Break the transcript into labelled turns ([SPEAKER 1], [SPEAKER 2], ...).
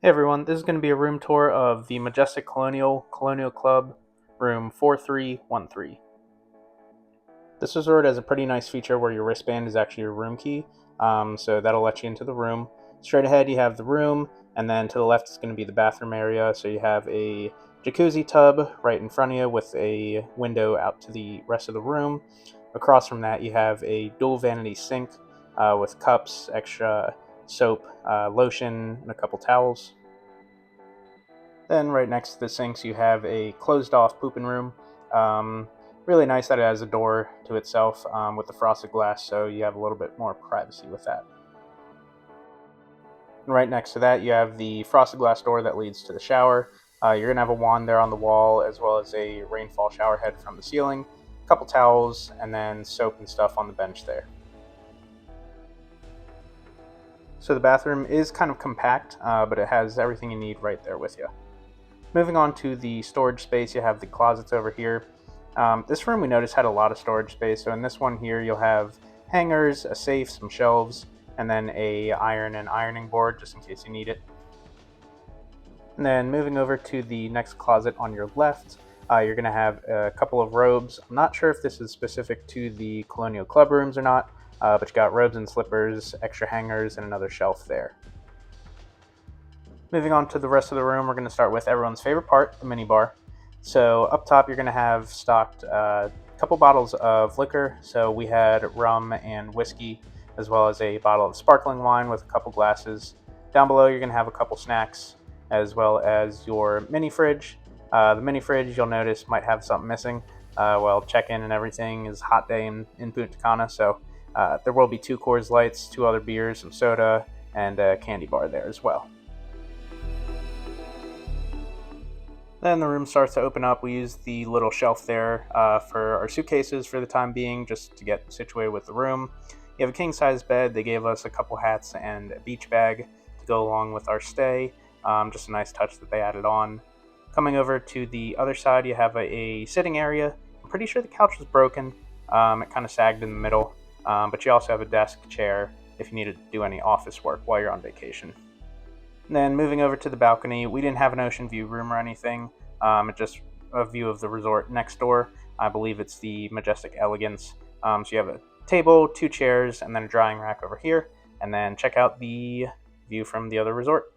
[SPEAKER 1] Hey everyone, this is going to be a room tour of the Majestic Colonial Club, room 4313. This resort has a pretty nice feature where your wristband is actually your room key, so that'll let you into the room. Straight ahead, you have the room, and then to the left is going to be the bathroom area. So you have a jacuzzi tub right in front of you with a window out to the rest of the room. Across from that, you have a dual vanity sink with cups, extra soap, lotion, and a couple towels. Then right next to the sinks, you have a closed-off pooping room. Um, Really nice that it has a door to itself with the frosted glass, so you have a little bit more privacy with that. And right next to that, you have the frosted glass door that leads to the shower. You're gonna have a wand there on the wall, as well as a rainfall shower head from the ceiling, a couple towels, and then soap and stuff on the bench there. So the bathroom is kind of compact, but it has everything you need right there with you. Moving on to the storage space, you have the closets over here. This room we noticed had a lot of storage space, so in this one here you'll have hangers, a safe, some shelves, and then a iron and ironing board just in case you need it. And then moving over to the next closet on your left, you're going to have a couple of robes. I'm not sure if this is specific to the Colonial Club rooms or not, but you got robes and slippers, extra hangers, and another shelf there. Moving on to the rest of the room, we're going to start with everyone's favorite part, the minibar. So up top, you're going to have stocked a couple bottles of liquor. So we had rum and whiskey, as well as a bottle of sparkling wine with a couple glasses. Down below, you're going to have a couple snacks, as well as your mini fridge. The mini fridge, you'll notice, might have something missing. Well, check-in and everything is hot day in Punta Cana, so there will be 2 Coors Lights, 2 other beers, some soda, and a candy bar there as well. Then the room starts to open up. We use the little shelf there for our suitcases for the time being, just to get situated with the room. You have a king-size bed. They gave us a couple hats and a beach bag to go along with our stay. Just a nice touch that they added on. Coming over to the other side, you have a sitting area. I'm pretty sure the couch was broken. It kind of sagged in the middle, but you also have a desk, chair, if you needed to do any office work while you're on vacation. And then moving over to the balcony, we didn't have an ocean view room or anything. Just a view of the resort next door. I believe it's the Majestic Elegance. So you have a table, 2 chairs, and then a drying rack over here. And then check out the view from the other resort.